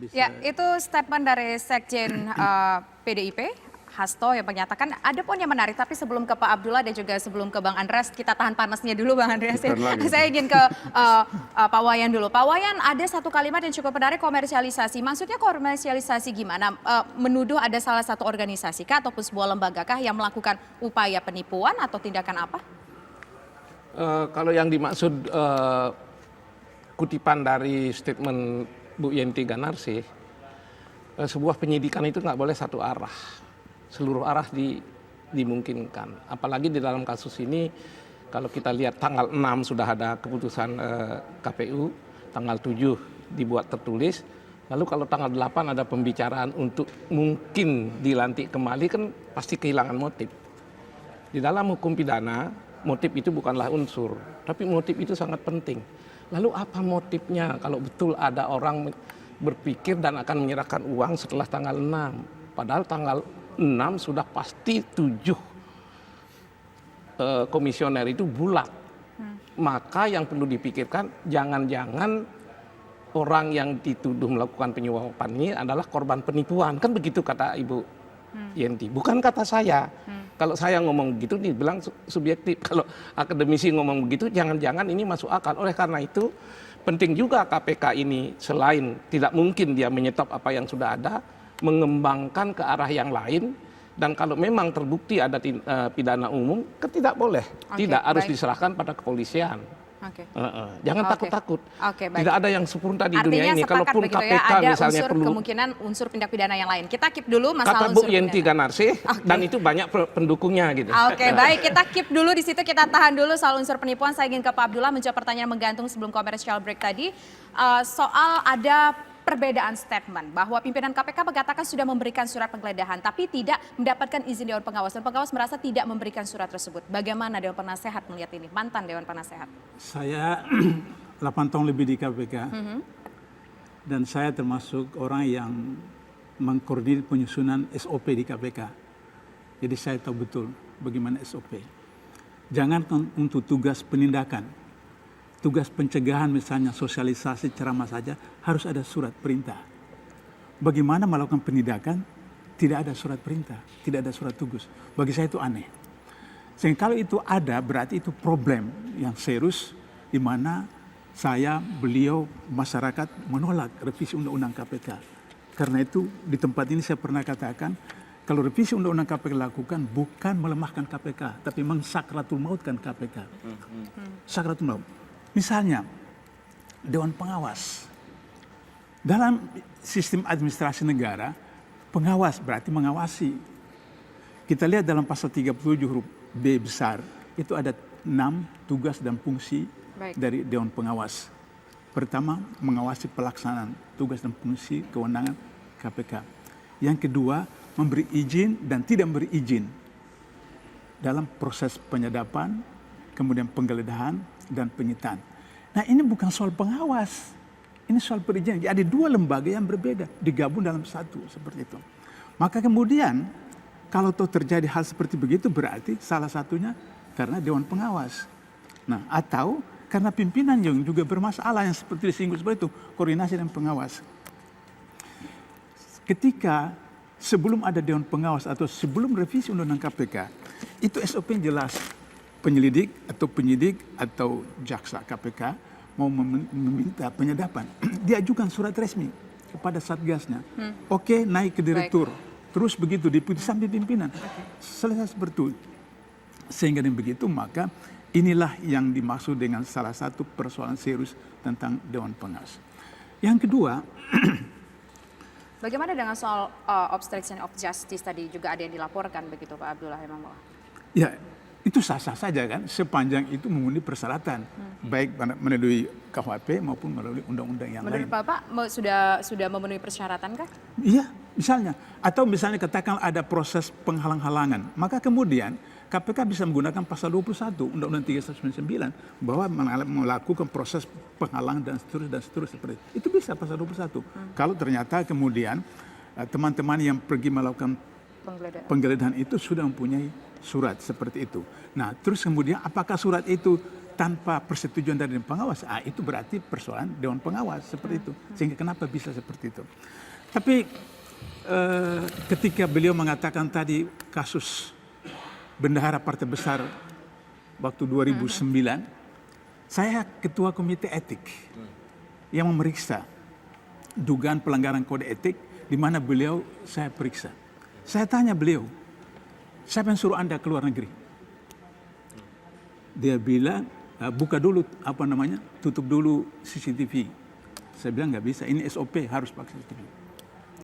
bisa. Ya, itu statement dari Sekjen PDIP, Hasto, yang menyatakan ada poin yang menarik, tapi sebelum ke Pak Abdullah dan juga sebelum ke Bang Andreas, kita tahan panasnya dulu Bang Andreas. Saya ingin ke Pak Wayan dulu. Pak Wayan, ada satu kalimat yang cukup menarik, komersialisasi. Maksudnya komersialisasi gimana? Menuduh ada salah satu organisasi kah ataupun sebuah lembaga kah yang melakukan upaya penipuan atau tindakan apa? Kalau yang dimaksud kutipan dari statement Bu Yenti Ganarsi, sebuah penyidikan itu nggak boleh satu arah. Seluruh arah dimungkinkan. Apalagi di dalam kasus ini, kalau kita lihat tanggal 6 sudah ada keputusan KPU, tanggal 7 dibuat tertulis, lalu kalau tanggal 8 ada pembicaraan untuk mungkin dilantik kembali, kan pasti kehilangan motif. Di dalam hukum pidana, motif itu bukanlah unsur, tapi motif itu sangat penting. Lalu apa motifnya kalau betul ada orang berpikir dan akan menyerahkan uang setelah tanggal 6? Padahal tanggal 6 sudah pasti 7 komisioner itu bulat. Maka yang perlu dipikirkan, jangan-jangan orang yang dituduh melakukan penyuapan ini adalah korban penipuan. Kan begitu kata Ibu Yenti, bukan kata saya. Kalau saya ngomong begitu dibilang subjektif. Kalau akademisi ngomong begitu, jangan-jangan ini masuk akal. Oleh karena itu penting juga KPK ini, selain tidak mungkin dia menyetop apa yang sudah ada, mengembangkan ke arah yang lain, dan kalau memang terbukti ada pidana umum, kan tidak boleh, tidak harus diserahkan pada kepolisian. Jangan takut-takut. Tidak ada yang sempurna di dunia ini. Kalaupun KPK ada misalnya unsur perlu kemungkinan unsur tindak pidana yang lain. Kita keep dulu masalah kata Bu Yenti Ganarsi, dan itu banyak pendukungnya gitu. Baik, kita keep dulu di situ, kita tahan dulu soal unsur penipuan. Saya ingin ke Pak Abdullah menjawab pertanyaan menggantung sebelum commercial break tadi, soal ada perbedaan statement bahwa pimpinan KPK mengatakan sudah memberikan surat penggeledahan tapi tidak mendapatkan izin Dewan Pengawas, dan pengawas merasa tidak memberikan surat tersebut. Bagaimana Dewan Penasehat melihat ini, mantan Dewan Penasehat? Saya 8 tahun lebih di KPK dan saya termasuk orang yang mengkoordinir penyusunan SOP di KPK. Jadi saya tahu betul bagaimana SOP. Jangan untuk tugas penindakan, tugas pencegahan misalnya sosialisasi ceramah saja harus ada surat perintah. Bagaimana melakukan penindakan tidak ada surat perintah, tidak ada surat tugas. Bagi saya itu aneh. Sehingga kalau itu ada berarti itu problem yang serius di mana saya, beliau, masyarakat menolak revisi Undang-Undang KPK. Karena itu di tempat ini saya pernah katakan kalau revisi Undang-Undang KPK lakukan bukan melemahkan KPK tapi mensakratul mautkan KPK. Sakratul maut. Misalnya, Dewan Pengawas. Dalam sistem administrasi negara, pengawas berarti mengawasi. Kita lihat dalam pasal 37 huruf B besar, itu ada 6 tugas dan fungsi dari Dewan Pengawas. Pertama, mengawasi pelaksanaan tugas dan fungsi kewenangan KPK. Yang kedua, memberi izin dan tidak memberi izin dalam proses penyadapan, kemudian penggeledahan, dan penyitaan. Nah ini bukan soal pengawas, ini soal perizinan. Jadi ada 2 lembaga yang berbeda, digabung dalam satu, seperti itu. Maka kemudian, kalau terjadi hal seperti begitu berarti salah satunya karena Dewan Pengawas. Nah atau karena pimpinan yang juga bermasalah yang seperti disinggung seperti itu, koordinasi dan pengawas. Ketika sebelum ada Dewan Pengawas atau sebelum revisi Undang-Undang KPK, itu SOP yang jelas. Penyidik atau jaksa KPK mau meminta penyadapan, diajukan surat resmi kepada satgasnya. Oke, naik ke direktur. Terus begitu diputus sampai pimpinan. Selesai seperti itu. Sehingga dengan begitu maka inilah yang dimaksud dengan salah satu persoalan serius tentang Dewan Pengawas. Yang kedua, bagaimana dengan soal obstruction of justice tadi, juga ada yang dilaporkan begitu Pak Abdullah memang? Ya, itu sah-sah saja kan, sepanjang itu memenuhi persyaratan, baik melalui KUHP maupun melalui undang-undang yang lain. Menurut Bapak sudah memenuhi persyaratan kah? Iya, misalnya. Atau misalnya katakan ada proses penghalang-halangan, maka kemudian KPK bisa menggunakan pasal 21 Undang-Undang 399 bahwa melakukan proses penghalang dan seterusnya seperti itu. Itu bisa pasal 21. Kalau ternyata kemudian teman-teman yang pergi melakukan penggeledahan itu sudah mempunyai surat seperti itu. Nah, terus kemudian apakah surat itu tanpa persetujuan dari Dewan Pengawas, itu berarti persoalan Dewan Pengawas seperti itu. Sehingga kenapa bisa seperti itu? Tapi ketika beliau mengatakan tadi kasus bendahara partai besar waktu 2009, saya ketua komite etik yang memeriksa dugaan pelanggaran kode etik, di mana beliau saya periksa. Saya tanya beliau, siapa yang suruh Anda keluar negeri? Dia bilang, buka dulu tutup dulu CCTV. Saya bilang nggak bisa, ini SOP harus pakai CCTV.